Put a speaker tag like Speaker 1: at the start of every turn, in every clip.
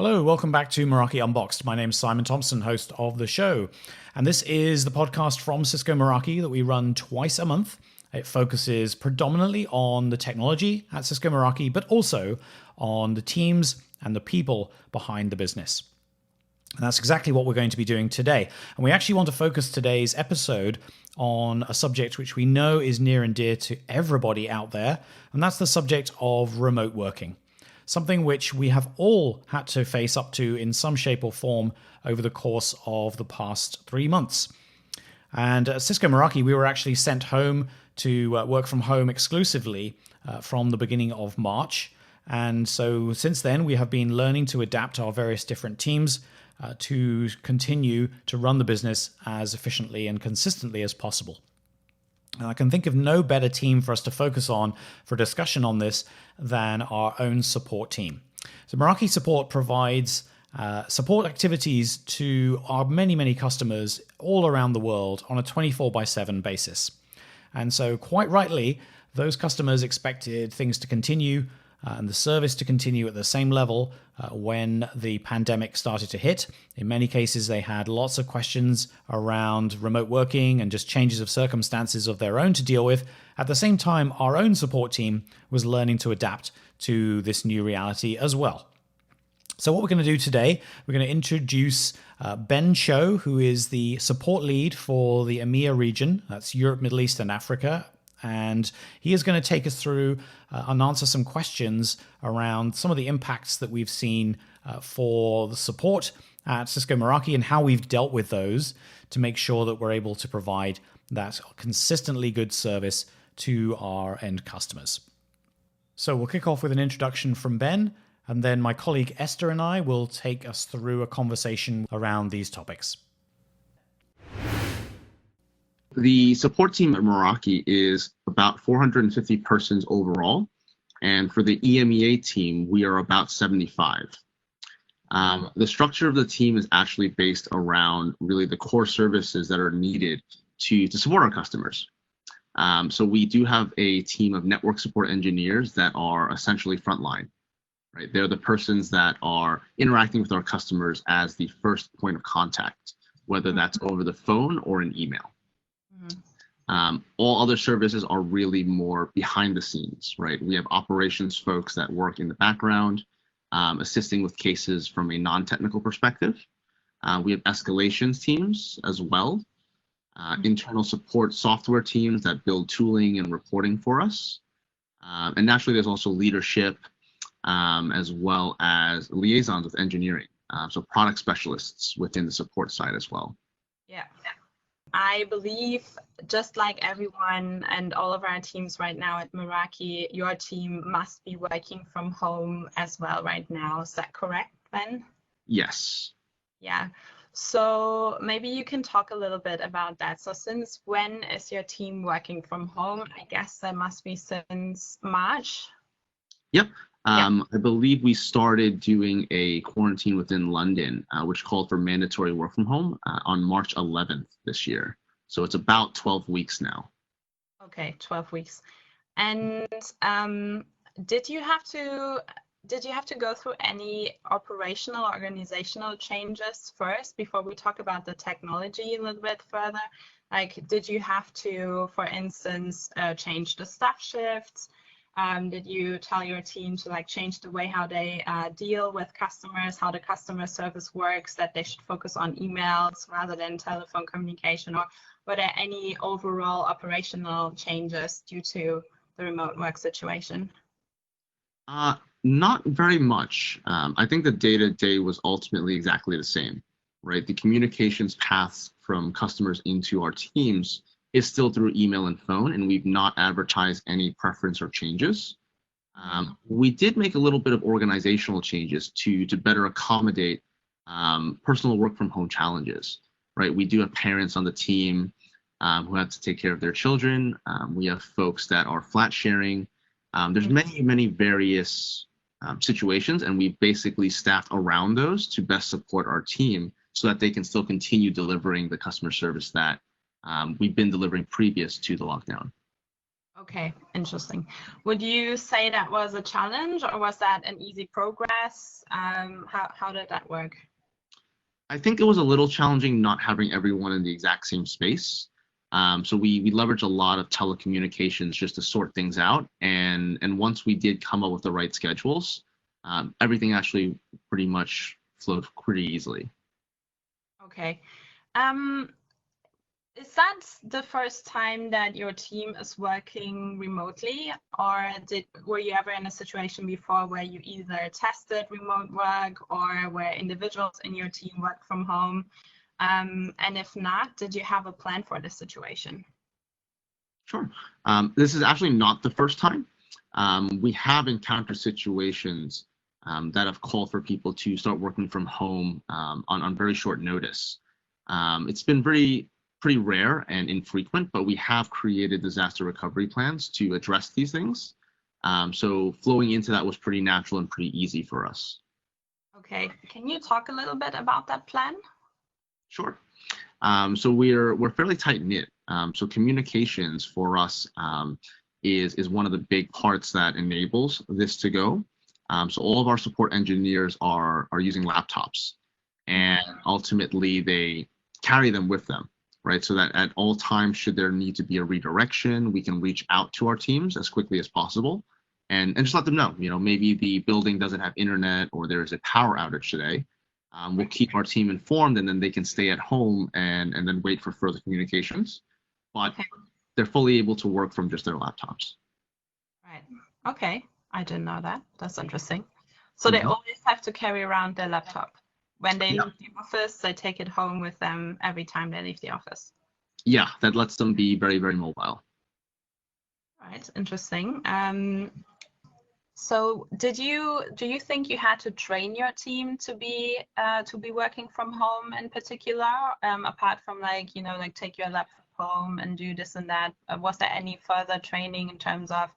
Speaker 1: Hello, welcome back to Meraki Unboxed. My name is Simon Thompson, host of the show. And this is the podcast from Cisco Meraki that we run twice a month. It focuses predominantly on the technology at Cisco Meraki, but also on the teams and the people behind the business. And that's exactly what we're going to be doing today. And we actually want to focus today's episode on a subject which we know is near and dear to everybody out there, and that's the subject of remote working. Something which we have all had to face up to in some shape or form over the course of the past 3 months. And at Cisco Meraki, we were actually sent home to work from home exclusively from the beginning of March. And so since then, we have been learning to adapt our various different teams to continue to run the business as efficiently and consistently as possible. And I can think of no better team for us to focus on for discussion on this than our own support team. So Meraki Support provides support activities to our many customers all around the world on a 24/7 basis. And so quite rightly, those customers expected things to continue and the service to continue at the same level when the pandemic started to hit. In many cases, they had lots of questions around remote working and just changes of circumstances of their own to deal with. At the same time, our own support team was learning to adapt to this new reality as well. So what we're going to do today, we're going to introduce Ben Cho, who is the support lead for the EMEA region. That's Europe, Middle East, and Africa. And he is going to take us through and answer some questions around some of the impacts that we've seen for the support at Cisco Meraki and how we've dealt with those to make sure that we're able to provide that consistently good service to our end customers. So we'll kick off with an introduction from Ben, and then my colleague Esther and I will take us through a conversation around these topics.
Speaker 2: The support team at Meraki is about 450 persons overall, and for the EMEA team, we are about 75. The structure of the team is actually based around really the core services that are needed to support our customers. So we do have a team of network support engineers that are essentially frontline, right? They're the persons that are interacting with our customers as the first point of contact, whether that's over the phone or an email. All other services are really more behind the scenes, right? We have operations folks that work in the background, assisting with cases from a non-technical perspective. We have escalations teams as well, internal support software teams that build tooling and reporting for us. And naturally, there's also leadership as well as liaisons with engineering, so product specialists within the support side as well.
Speaker 3: Yeah. I believe, just like everyone and all of our teams right now at Meraki, your team must be working from home as well right now. Is that correct, Ben?
Speaker 2: Yes.
Speaker 3: Yeah. So maybe you can talk a little bit about that. So since when is your team working from home? I guess that must be since March.
Speaker 2: Yep. I believe we started doing a quarantine within London, which called for mandatory work from home on March 11th this year. So it's about 12 weeks now.
Speaker 3: Okay, 12 weeks. And did you have to go through any operational organizational changes first before we talk about the technology a little bit further? Like, did you have to, for instance, change the staff shifts? Did you tell your team to change the way how they deal with customers, how the customer service works, that they should focus on emails rather than telephone communication? Or were there any overall operational changes due to the remote work situation?
Speaker 2: Not very much. I think the day-to-day was ultimately exactly the same, right? The communications paths from customers into our teams is still through email and phone, and we've not advertised any preference or changes. We did make a little bit of organizational changes to better accommodate personal work from home challenges, right? We do have parents on the team who have to take care of their children. We have folks that are flat sharing. There's many various situations, and we basically staffed around those to best support our team so that they can still continue delivering the customer service that we've been delivering previous to the lockdown.
Speaker 3: Okay, interesting. Would you say that was a challenge or was that an easy progress? How did that work?
Speaker 2: I think it was a little challenging not having everyone in the exact same space. So we leveraged a lot of telecommunications just to sort things out. And once we did come up with the right schedules, everything actually pretty much flowed pretty easily.
Speaker 3: Okay. Is that the first time that your team is working remotely, or were you ever in a situation before where you either tested remote work or where individuals in your team work from home? And if not, did you have a plan for this situation?
Speaker 2: Sure. This is actually not the first time. We have encountered situations that have called for people to start working from home on very short notice. It's been pretty rare and infrequent, but we have created disaster recovery plans to address these things. So flowing into that was pretty natural and pretty easy for us.
Speaker 3: Okay, can you talk a little bit about that plan?
Speaker 2: Sure. So we're fairly tight knit. So communications for us is one of the big parts that enables this to go. So all of our support engineers are using laptops, and ultimately they carry them with them, right? So that at all times, should there need to be a redirection, we can reach out to our teams as quickly as possible and just let them know, maybe the building doesn't have internet or there's a power outage today. We'll keep our team informed, and then they can stay at home and then wait for further communications. But they're fully able to work from just their laptops.
Speaker 3: Right. Okay. I didn't know that. That's interesting. So they always have to carry around their laptop. When they leave the office, they take it home with them every time they leave the office.
Speaker 2: Yeah, that lets them be very, very mobile.
Speaker 3: Right. Interesting. So do you think you had to train your team to be working from home in particular, apart from like take your laptop home and do this and that? Was there any further training in terms of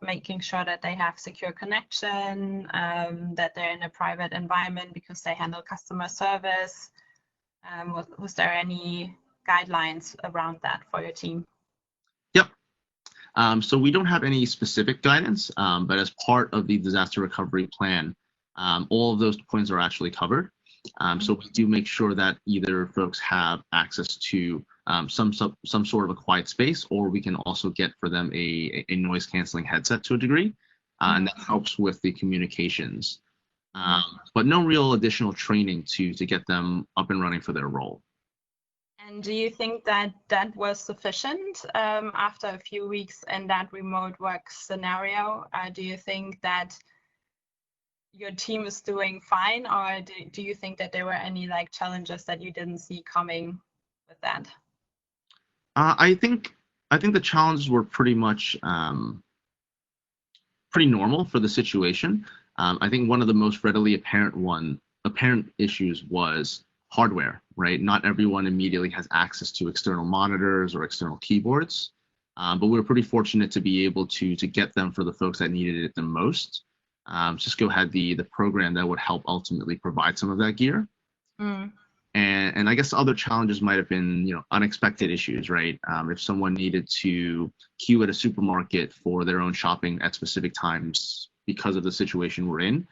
Speaker 3: making sure that they have secure connection, that they're in a private environment because they handle customer service? Was there any guidelines around that for your team?
Speaker 2: Yep. So we don't have any specific guidance, but as part of the disaster recovery plan, all of those points are actually covered. So we do make sure that either folks have access to some sort of a quiet space, or we can also get for them a noise canceling headset to a degree, and that helps with the communications. But no real additional training to get them up and running for their role.
Speaker 3: And do you think that that was sufficient after a few weeks in that remote work scenario? Do you think that your team is doing fine, or do you think that there were any challenges that you didn't see coming with that?
Speaker 2: I think the challenges were pretty much pretty normal for the situation. I think one of the most readily apparent issues was hardware, right? Not everyone immediately has access to external monitors or external keyboards, but we were pretty fortunate to be able to get them for the folks that needed it the most. Cisco had the program that would help ultimately provide some of that gear. And I guess other challenges might have been, unexpected issues, right? If someone needed to queue at a supermarket for their own shopping at specific times because of the situation we're in,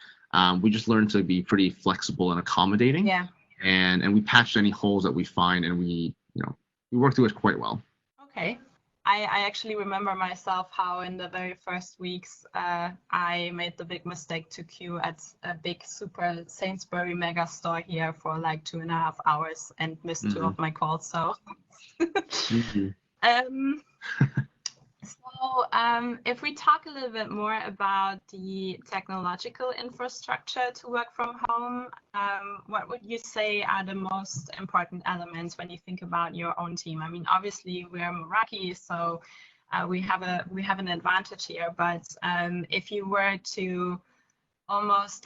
Speaker 2: we just learned to be pretty flexible and accommodating.
Speaker 3: Yeah.
Speaker 2: And we patched any holes that we find, and we worked through it quite well.
Speaker 3: Okay. I actually remember myself how in the very first weeks I made the big mistake to queue at a big super Sainsbury mega store here for 2.5 hours and missed 2 of my calls. So, if we talk a little bit more about the technological infrastructure to work from home, what would you say are the most important elements when you think about your own team? I mean, obviously we're Meraki, so we have an advantage here. But if you were to almost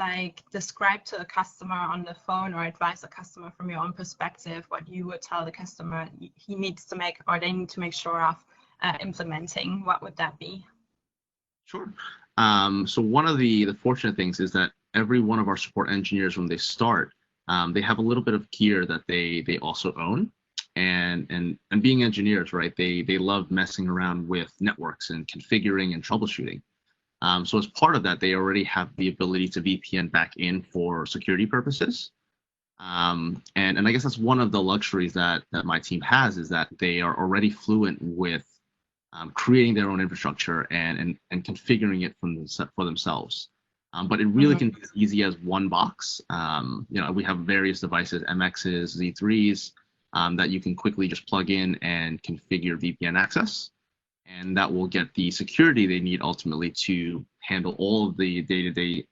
Speaker 3: describe to a customer on the phone or advise a customer from your own perspective, what you would tell the customer he needs to make or they need to make sure of implementing, what would that be?
Speaker 2: Sure. So one of the fortunate things is that every one of our support engineers, when they start, they have a little bit of gear that they also own. and being engineers, right? They love messing around with networks and configuring and troubleshooting. So as part of that, they already have the ability to VPN back in for security purposes. And I guess that's one of the luxuries that my team has, is that they are already fluent with creating their own infrastructure and configuring it for themselves. But it really can be as easy as one box. We have various devices, MXs, Z3s, that you can quickly just plug in and configure VPN access. And that will get the security they need ultimately to handle all of the day-to-day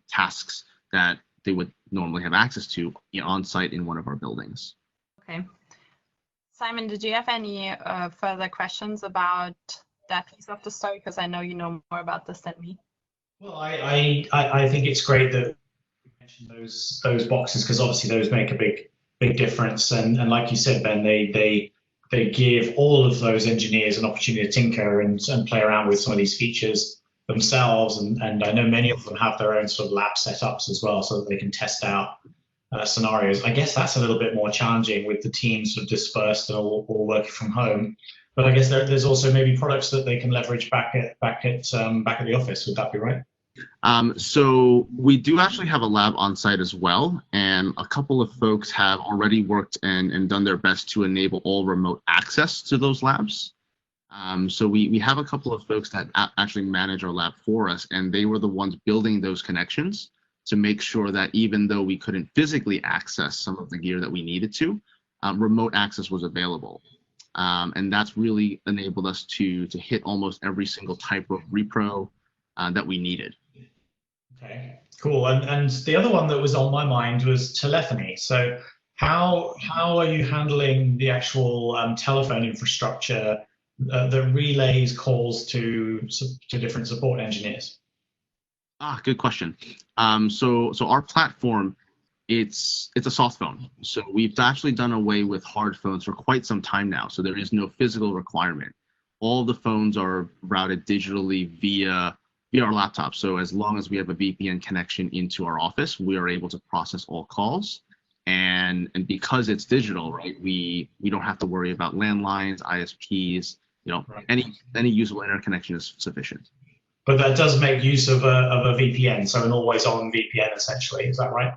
Speaker 2: tasks that they would normally have access to on site in one of our buildings.
Speaker 3: Okay. Simon, did you have any further questions about that piece of the story? Because I know you know more about this than me.
Speaker 1: Well, I think it's great that you mentioned those boxes, because obviously those make a big difference. And like you said, Ben, they give all of those engineers an opportunity to tinker and play around with some of these features themselves. And I know many of them have their own sort of lab setups as well, so that they can test out scenarios. I guess that's a little bit more challenging with the teams sort of dispersed and all working from home. But I guess there's also maybe products that they can leverage back at the office. Would that be right?
Speaker 2: So we do actually have a lab on site as well, and a couple of folks have already worked and done their best to enable all remote access to those labs. So we have a couple of folks that actually manage our lab for us, and they were the ones building those connections to make sure that even though we couldn't physically access some of the gear that we needed to, remote access was available. And that's really enabled us to hit almost every single type of repro that we needed.
Speaker 1: Okay, cool. And the other one that was on my mind was telephony. So how are you handling the actual telephone infrastructure that relays calls to different support engineers?
Speaker 2: Good question. So our platform, it's a soft phone. So we've actually done away with hard phones for quite some time now. So there is no physical requirement. All the phones are routed digitally via our laptop. So as long as we have a VPN connection into our office, we are able to process all calls. And because it's digital, right, we don't have to worry about landlines, ISPs.
Speaker 1: Right.
Speaker 2: Any usable internet connection is sufficient.
Speaker 1: But that does make use of a VPN, so an always-on VPN essentially. Is that right?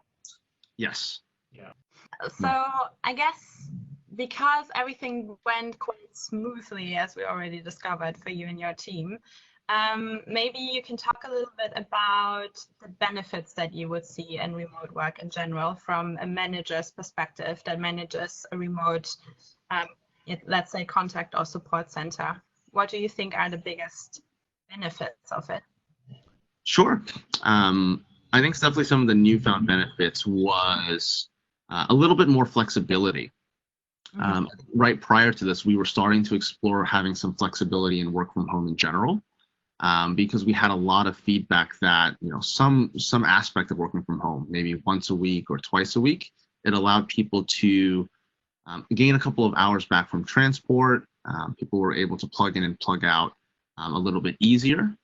Speaker 2: Yes.
Speaker 1: Yeah.
Speaker 3: So I guess because everything went quite smoothly, as we already discovered for you and your team, maybe you can talk a little bit about the benefits that you would see in remote work in general from a manager's perspective that manages a remote, let's say, contact or support center. What do you think are the biggest benefits of it?
Speaker 2: Sure. I think definitely some of the newfound benefits was a little bit more flexibility. Right prior to this, we were starting to explore having some flexibility in work from home in general, because we had a lot of feedback that some aspect of working from home, maybe once a week or twice a week, it allowed people to gain a couple of hours back from transport. People were able to plug in and plug out a little bit easier.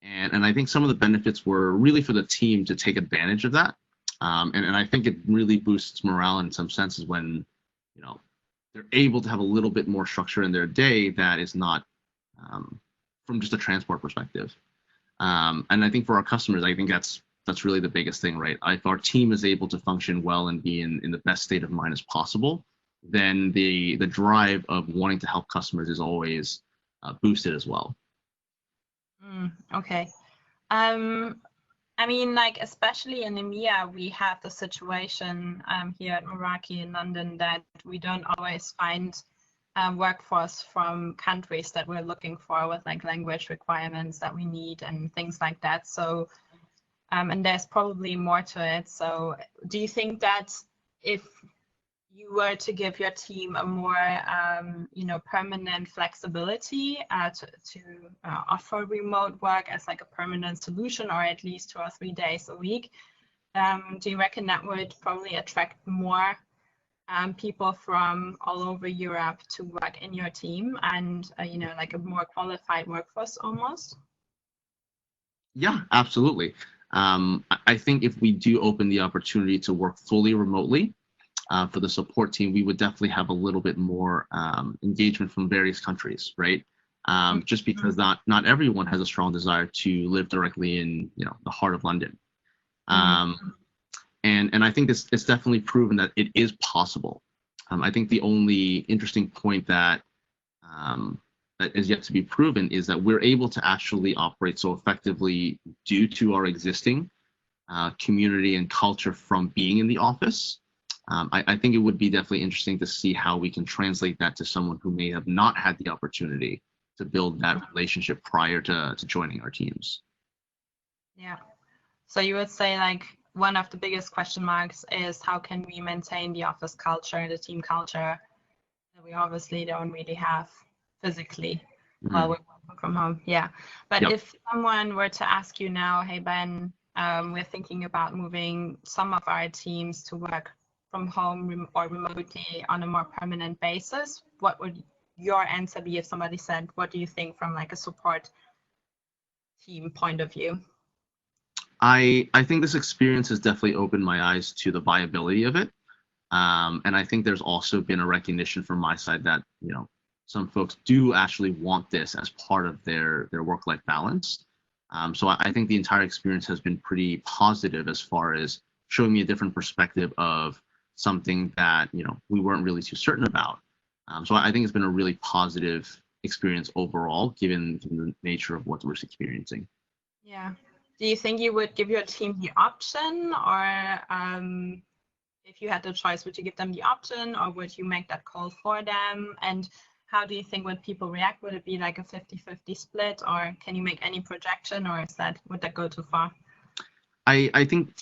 Speaker 2: And I think some of the benefits were really for the team to take advantage of that. And I think it really boosts morale in some senses when, they're able to have a little bit more structure in their day that is not from just a transport perspective. And I think for our customers, I think that's really the biggest thing, right? If our team is able to function well and be in the best state of mind as possible, then the drive of wanting to help customers is always boosted as well.
Speaker 3: Okay. I mean, especially in EMEA, we have the situation here at Meraki in London that we don't always find workforce from countries that we're looking for with language requirements that we need and things like that. So, and there's probably more to it. So do you think that if you were to give your team a more, permanent flexibility to offer remote work as a permanent solution, or at least 2 or 3 days a week, do you reckon that would probably attract more people from all over Europe to work in your team and, a more qualified workforce almost?
Speaker 2: Yeah, absolutely. I think if we do open the opportunity to work fully remotely, for the support team, we would definitely have a little bit more engagement from various countries, right? Just because not everyone has a strong desire to live directly in the heart of London. And I think it's definitely proven that it is possible. I think the only interesting point that is yet to be proven is that we're able to actually operate so effectively due to our existing community and culture from being in the office. I think it would be definitely interesting to see how we can translate that to someone who may have not had the opportunity to build that relationship prior to joining our teams.
Speaker 3: Yeah. So you would say like one of the biggest question marks is how can we maintain the office culture, the team culture that we obviously don't really have physically while we're working from home. Yeah. But if someone were to ask you now, hey, Ben, we're thinking about moving some of our teams to work from home or remotely on a more permanent basis, what would your answer be if somebody said, what do you think from like a support team point of view?
Speaker 2: I think this experience has definitely opened my eyes to the viability of it. And I think there's also been a recognition from my side that, some folks do actually want this as part of their work-life balance. So I think the entire experience has been pretty positive as far as showing me a different perspective of something that, we weren't really too certain about. So I think it's been a really positive experience overall, given the nature of what we're experiencing.
Speaker 3: Yeah. Do you think you would give your team the option, or if you had the choice, would you give them the option, or would you make that call for them? And how do you think would people react? Would it be like a 50-50 split, or can you make any projection, or would that go too far?
Speaker 2: I think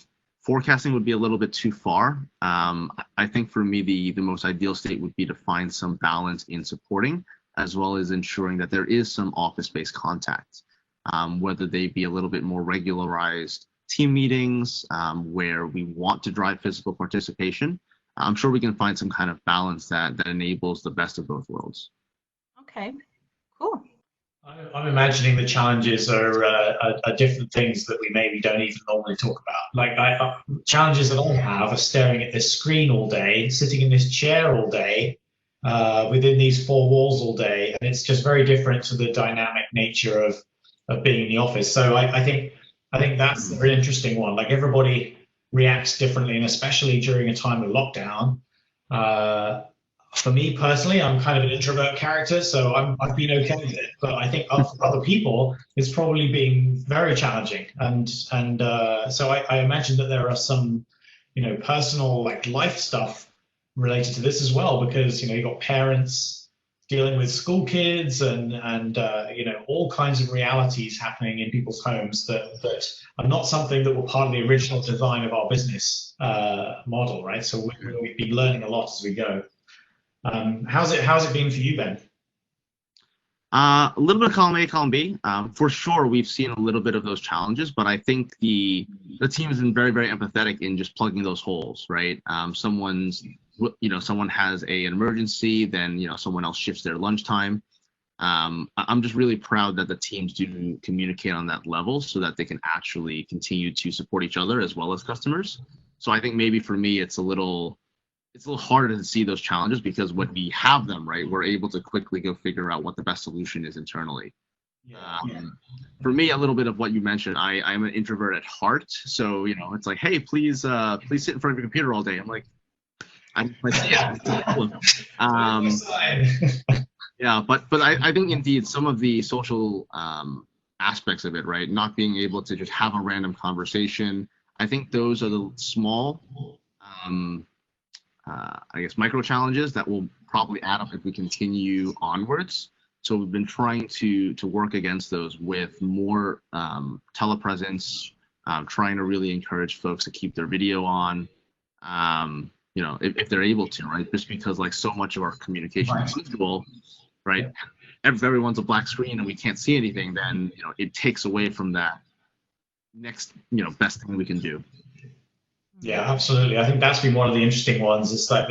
Speaker 2: forecasting would be a little bit too far. I think for me, the most ideal state would be to find some balance in supporting, as well as ensuring that there is some office-based contact, whether they be a little bit more regularized team meetings where we want to drive physical participation. I'm sure we can find some kind of balance that enables the best of both worlds.
Speaker 3: Okay, cool.
Speaker 1: I'm imagining the challenges are different things that we maybe don't even normally talk about. Like challenges that I have are staring at this screen all day, sitting in this chair all day, within these four walls all day, and it's just very different to the dynamic nature of being in the office. So I think that's a very interesting one. Like everybody reacts differently, and especially during a time of lockdown. For me personally, I'm kind of an introvert character, so I've been okay with it. But I think for other people, it's probably been very challenging. And so I imagine that there are some, personal like life stuff related to this as well, because you've got parents dealing with school kids and all kinds of realities happening in people's homes that are not something that were part of the original design of our business model, right? So we've been learning a lot as we go. How's it been for you, Ben?
Speaker 2: A little bit of column A, column B. For sure, we've seen a little bit of those challenges, but I think the team has been very, very empathetic in just plugging those holes, right? Someone has an emergency, then someone else shifts their lunchtime. I'm just really proud that the teams do communicate on that level so that they can actually continue to support each other as well as customers. So I think maybe for me, it's a little harder to see those challenges because when we have them, right, we're able to quickly go figure out what the best solution is internally. For me, a little bit of what you mentioned, I'm an introvert at heart. So, it's like, hey, please sit in front of your computer all day. I'm like, yeah, but I think indeed some of the social aspects of it, right, not being able to just have a random conversation, I think those are the small micro challenges that will probably add up if we continue onwards. So we've been trying to work against those with more telepresence, trying to really encourage folks to keep their video on, if they're able to, right? Just because like so much of our communication is visual, right? If everyone's a black screen and we can't see anything, then it takes away from that next best thing we can do.
Speaker 1: Yeah, absolutely. I think that's been one of the interesting ones. It's like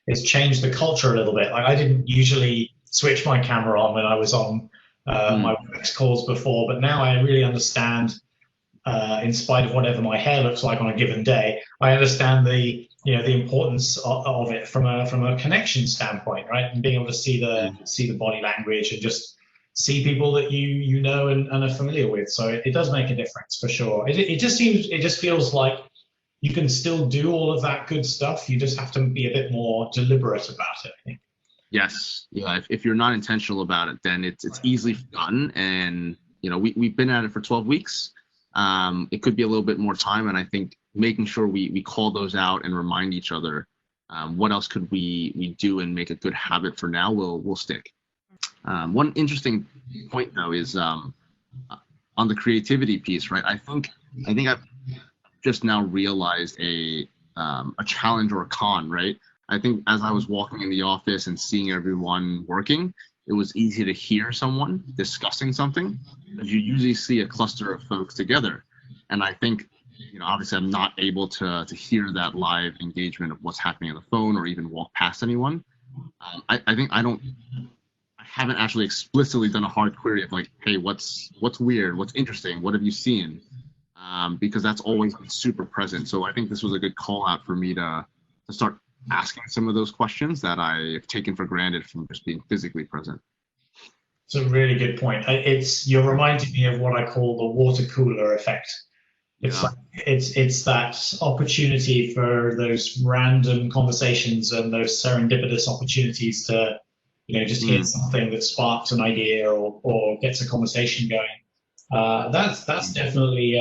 Speaker 1: it's changed the culture a little bit. Like I didn't usually switch my camera on when I was on my WebEx calls before, but now I really understand in spite of whatever my hair looks like on a given day. I understand the importance of it from a connection standpoint, right? And being able to see the body language and just see people that you know and are familiar with. So it does make a difference for sure. It just feels like you can still do all of that good stuff. You just have to be a bit more deliberate about it, I think.
Speaker 2: Yes. Yeah. If you're not intentional about it, then it's easily forgotten. And we've been at it for 12 weeks. It could be a little bit more time, and I think making sure we call those out and remind each other what else could we do and make a good habit for now will stick. One interesting point though is on the creativity piece, right? I think I've just now realized a challenge or a con, right? I think as I was walking in the office and seeing everyone working, it was easy to hear someone discussing something, because you usually see a cluster of folks together. And I think, obviously I'm not able to hear that live engagement of what's happening on the phone or even walk past anyone. I haven't actually explicitly done a hard query of like, hey, what's weird, what's interesting, what have you seen? Because that's always been super present. So I think this was a good call out for me to start asking some of those questions that I've taken for granted from just being physically present.
Speaker 1: It's a really good point. You're reminding me of what I call the water cooler effect. It's like it's that opportunity for those random conversations and those serendipitous opportunities to just hear something that sparks an idea or gets a conversation going. That's definitely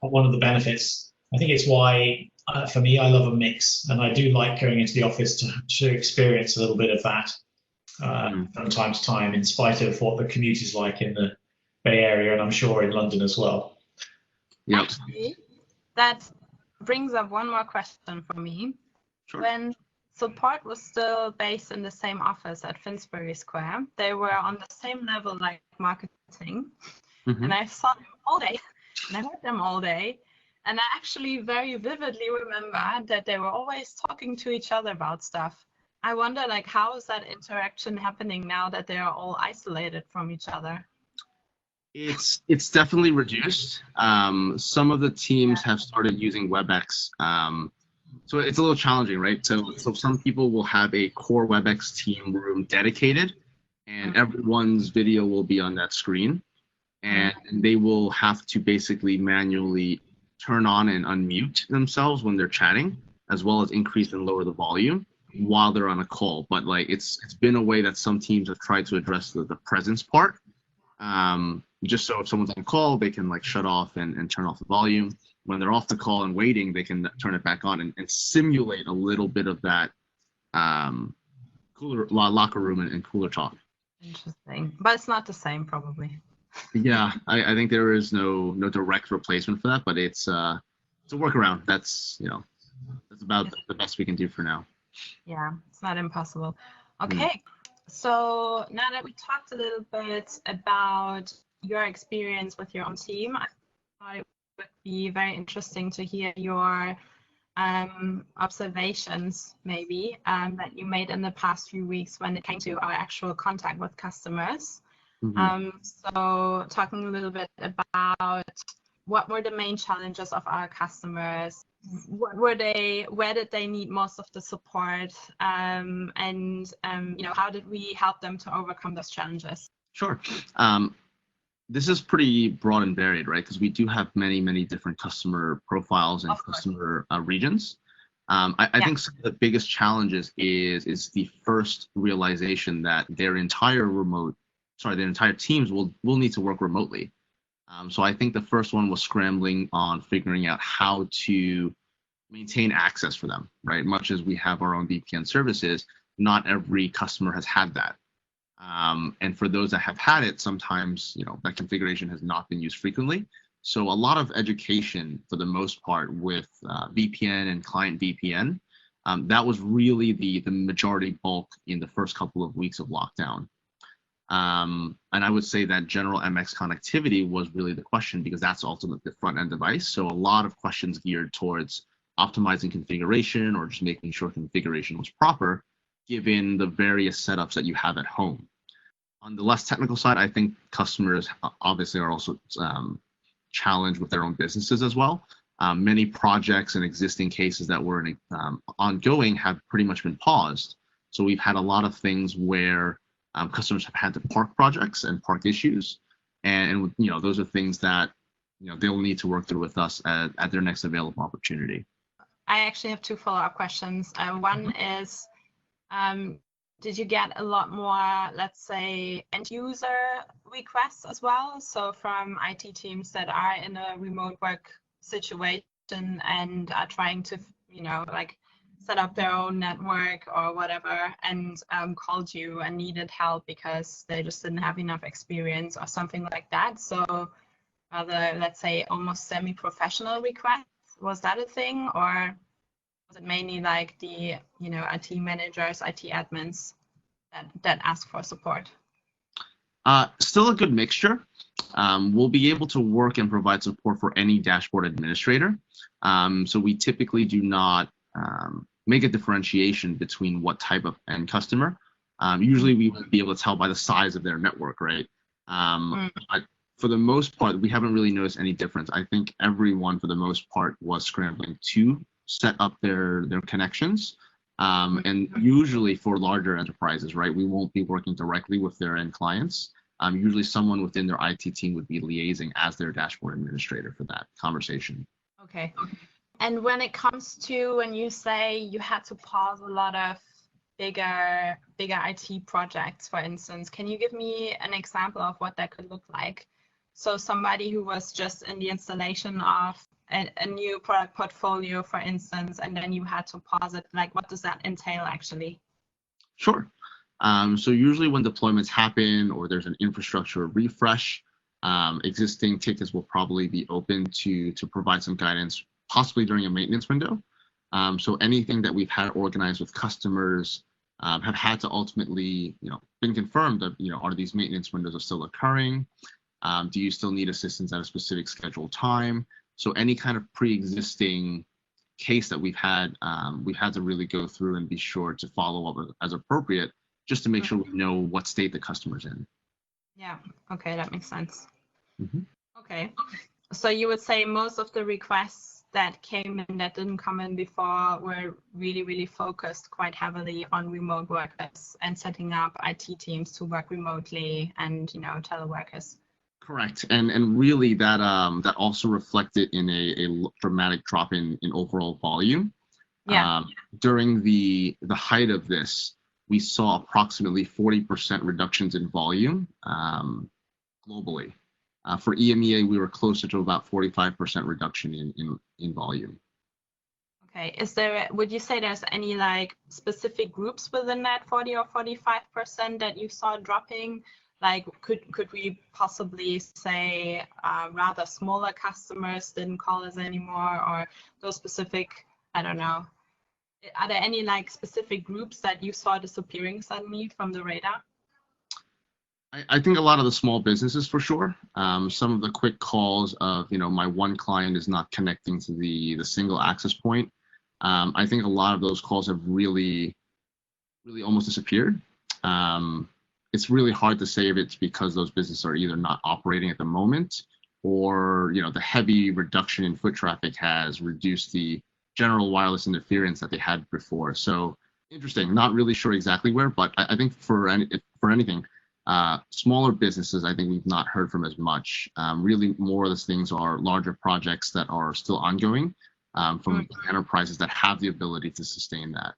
Speaker 1: one of the benefits. I think it's why for me I love a mix, and I do like going into the office to experience a little bit of that from time to time, in spite of what the commute is like in the Bay Area, and I'm sure in London as well.
Speaker 2: Yep.
Speaker 3: Actually, that brings up one more question for me.
Speaker 2: Sure.
Speaker 3: When Support was still based in the same office at Finsbury Square, they were on the same level like marketing, and I saw them all day, and I heard them all day, and I actually very vividly remember that they were always talking to each other about stuff. I wonder, like, how is that interaction happening now that they are all isolated from each other?
Speaker 2: It's definitely reduced. Some of the teams have started using WebEx. So it's a little challenging, right? So some people will have a core WebEx team room dedicated, and everyone's video will be on that screen, and they will have to basically manually turn on and unmute themselves when they're chatting, as well as increase and lower the volume while they're on a call. But like it's been a way that some teams have tried to address the presence part. Just so if someone's on a call, they can like shut off and turn off the volume. When they're off the call and waiting, they can turn it back on and simulate a little bit of that cooler locker room and cooler talk.
Speaker 3: Interesting, but it's not the same probably.
Speaker 2: Yeah, I think there is no direct replacement for that, but it's a workaround. That's about the best we can do for now.
Speaker 3: Yeah, it's not impossible. Okay, so now that we talked a little bit about your experience with your own team, I thought it would be very interesting to hear your observations maybe that you made in the past few weeks when it came to our actual contact with customers. So talking a little bit about what were the main challenges of our customers, where did they need most of the support, and how did we help them to overcome those challenges? Sure.
Speaker 2: This is pretty broad and varied, right? Because we do have many different customer profiles and customer regions. I think some of the biggest challenges is the first realization that their entire teams will need to work remotely. So I think the first one was scrambling on figuring out how to maintain access for them, right? Much as we have our own VPN services, not every customer has had that. And for those that have had it, sometimes that configuration has not been used frequently. So a lot of education for the most part with VPN and client VPN. That was really the majority bulk in the first couple of weeks of lockdown. And I would say that general MX connectivity was really the question, because that's ultimately the front end device. So a lot of questions geared towards optimizing configuration or just making sure configuration was proper given the various setups that you have at home. On the less technical side, I think customers obviously are also challenge with their own businesses as well. Many projects and existing cases that were ongoing have pretty much been paused. So we've had a lot of things where customers have had to park projects and park issues, and those are things that they'll need to work through with us at their next available opportunity.
Speaker 3: I actually have two follow-up questions. One is, did you get a lot more, let's say, end user requests as well? So from IT teams that are in a remote work situation and are trying to, like set up their own network or whatever, and called you and needed help because they just didn't have enough experience or something like that. So rather, let's say, almost semi-professional requests, was that a thing, or was it mainly like the IT managers, IT admins that ask for support?
Speaker 2: Still a good mixture. We'll be able to work and provide support for any dashboard administrator. So we typically do not make a differentiation between what type of end customer. Usually we will be able to tell by the size of their network, right? But for the most part, we haven't really noticed any difference. I think everyone, for the most part, was scrambling to set up their connections. And usually for larger enterprises, right, we won't be working directly with their end clients. Usually someone within their IT team would be liaising as their dashboard administrator for that conversation.
Speaker 3: Okay. And when it comes to when you say you had to pause a lot of bigger IT projects, for instance, can you give me an example of what that could look like? So somebody who was just in the installation of a new product portfolio, for instance, and then you had to pause it, like what does that entail actually?
Speaker 2: Sure. So usually when deployments happen or there's an infrastructure refresh, existing tickets will probably be open to provide some guidance, possibly during a maintenance window. So anything that we've had organized with customers have had to ultimately, been confirmed that, are these maintenance windows are still occurring? Do you still need assistance at a specific scheduled time? So any kind of pre-existing case that we've had to really go through and be sure to follow up as appropriate, just to make sure we know what state the customer's in.
Speaker 3: Yeah, okay, that makes sense.
Speaker 2: Mm-hmm.
Speaker 3: Okay, so you would say most of the requests that came in that didn't come in before were really, really focused quite heavily on remote workers and setting up IT teams to work remotely and, teleworkers.
Speaker 2: Correct, and really that also reflected in a dramatic drop in overall volume.
Speaker 3: Yeah.
Speaker 2: During the height of this, we saw approximately 40% reductions in volume globally. For EMEA, we were closer to about 45% reduction in volume.
Speaker 3: Okay, would you say there's any like specific groups within that 40 or 45% that you saw dropping? Like, could we possibly say rather smaller customers didn't call us anymore, or those specific, I don't know. Are there any like specific groups that you saw disappearing suddenly from the radar?
Speaker 2: I think a lot of the small businesses for sure. Some of the quick calls of, my one client is not connecting to the single access point. I think a lot of those calls have really, really almost disappeared. It's really hard to say if it's because those businesses are either not operating at the moment, or the heavy reduction in foot traffic has reduced the general wireless interference that they had before. So interesting. Not really sure exactly where, but I think for anything, smaller businesses, I think we've not heard from as much. Really, more of those things are larger projects that are still ongoing from enterprises that have the ability to sustain that.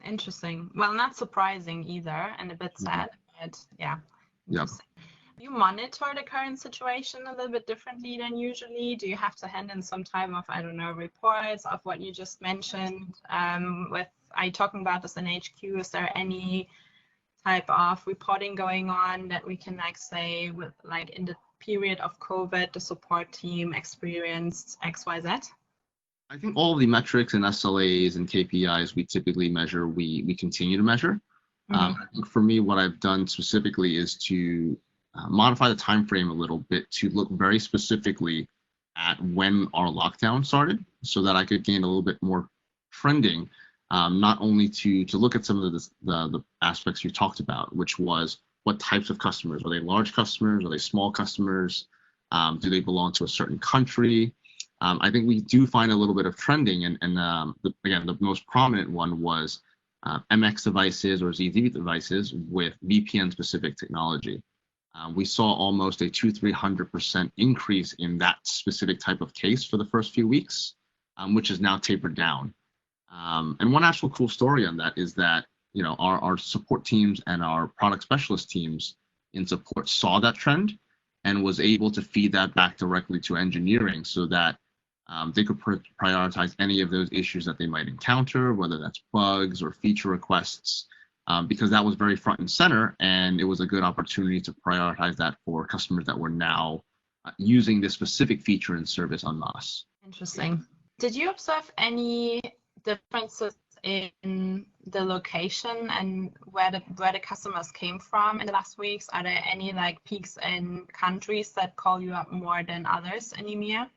Speaker 3: Interesting. Well, not surprising either, and a bit sad, but yeah.
Speaker 2: Yep.
Speaker 3: You monitor the current situation a little bit differently than usually? Do you have to hand in some type of, I don't know, reports of what you just mentioned? Are you talking about this in HQ? Is there any type of reporting going on that we can say with in the period of COVID, the support team experienced XYZ?
Speaker 2: I think all of the metrics and SLAs and KPIs we typically measure, we continue to measure. I think for me, what I've done specifically is to modify the time frame a little bit to look very specifically at when our lockdown started, so that I could gain a little bit more trending, not only to look at some of the aspects you talked about, which was what types of customers. Are they large customers? Are they small customers? Do they belong to a certain country? I think we do find a little bit of trending, and again, the most prominent one was MX devices or ZZ devices with VPN-specific technology. We saw almost a 200-300% increase in that specific type of case for the first few weeks, which is now tapered down. And one actual cool story on that is that our support teams and our product specialist teams in support saw that trend and was able to feed that back directly to engineering so that they could prioritize any of those issues that they might encounter, whether that's bugs or feature requests, because that was very front and center, and it was a good opportunity to prioritize that for customers that were now using this specific feature and service en masse.
Speaker 3: Interesting. Did you observe any differences in the location and where the customers came from in the last weeks? Are there any peaks in countries that call you up more than others in EMEA?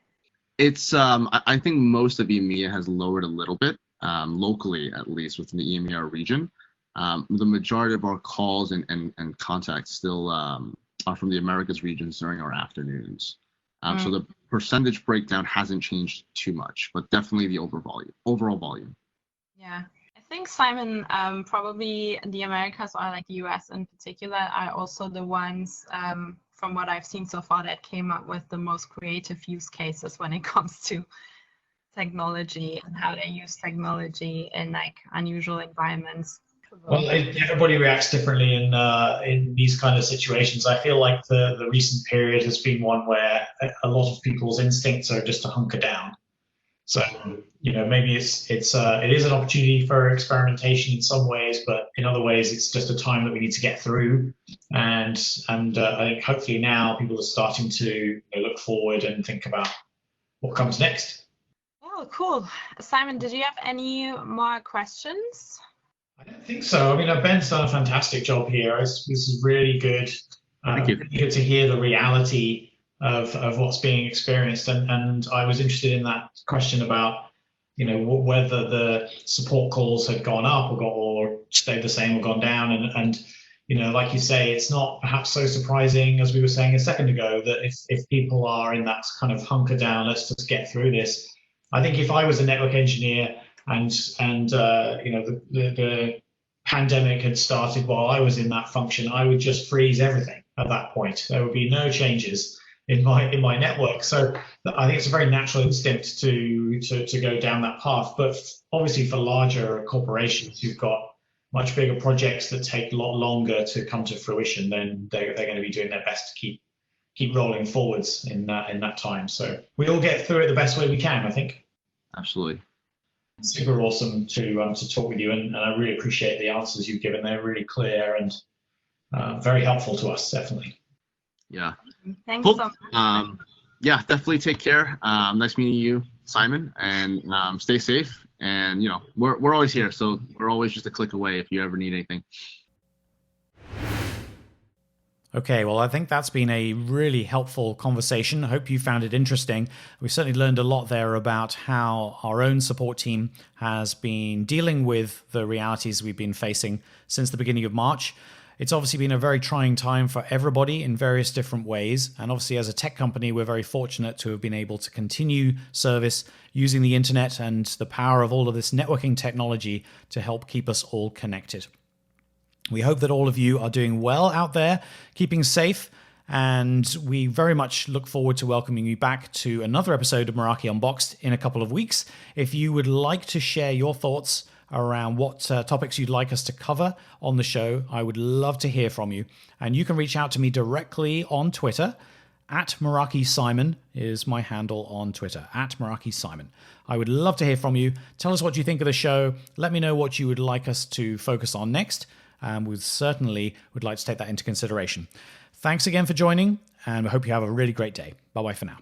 Speaker 2: It's I think most of EMEA has lowered a little bit, locally at least within the EMEA region. The majority of our calls and contacts still are from the Americas regions during our afternoons. So the percentage breakdown hasn't changed too much, but definitely the overall volume.
Speaker 3: Yeah, I think, Simon, probably the Americas or the US in particular are also the ones, from what I've seen so far, that came up with the most creative use cases when it comes to technology and how they use technology in unusual environments.
Speaker 1: Well, everybody reacts differently in these kind of situations. I feel like the recent period has been one where a lot of people's instincts are just to hunker down. So maybe it is an opportunity for experimentation in some ways, but in other ways it's just a time that we need to get through. And I think hopefully now people are starting to look forward and think about what comes next.
Speaker 3: Oh, cool. Simon, did you have any more questions?
Speaker 1: I don't think so. I mean, Ben's done a fantastic job here. This is really good.
Speaker 2: Thank you.
Speaker 1: Good to hear the reality of what's being experienced, and I was interested in that question about whether the support calls had gone up or stayed the same or gone down, and like you say, it's not perhaps so surprising, as we were saying a second ago, that if people are in that kind of hunker down, let's just get through this. I think if I was a network engineer and the pandemic had started while I was in that function, I would just freeze everything at that point. There would be no changes in my network. So I think it's a very natural instinct to go down that path. But obviously for larger corporations who've got much bigger projects that take a lot longer to come to fruition, then they're going to be doing their best to keep rolling forwards in that time. So we all get through it the best way we can, I think.
Speaker 2: Absolutely.
Speaker 1: Super awesome to talk with you, and I really appreciate the answers you've given. They're really clear and very helpful to us, definitely.
Speaker 2: Yeah.
Speaker 3: Thanks
Speaker 2: Cool.
Speaker 3: so much.
Speaker 2: Yeah, definitely take care. Nice meeting you, Simon, and stay safe. And we're always here, so we're always just a click away if you ever need anything.
Speaker 1: Okay, well, I think that's been a really helpful conversation. I hope you found it interesting. We certainly learned a lot there about how our own support team has been dealing with the realities we've been facing since the beginning of March. It's obviously been a very trying time for everybody in various different ways. And obviously, as a tech company, we're very fortunate to have been able to continue service using the internet and the power of all of this networking technology to help keep us all connected. We hope that all of you are doing well out there, keeping safe, and we very much look forward to welcoming you back to another episode of Meraki Unboxed in a couple of weeks. If you would like to share your thoughts around what topics you'd like us to cover on the show, I would love to hear from you. And you can reach out to me directly on Twitter. @Meraki Simon is my handle on Twitter, @Meraki Simon. I would love to hear from you. Tell us what you think of the show. Let me know what you would like us to focus on next. We certainly would like to take that into consideration. Thanks again for joining, and I hope you have a really great day. Bye-bye for now.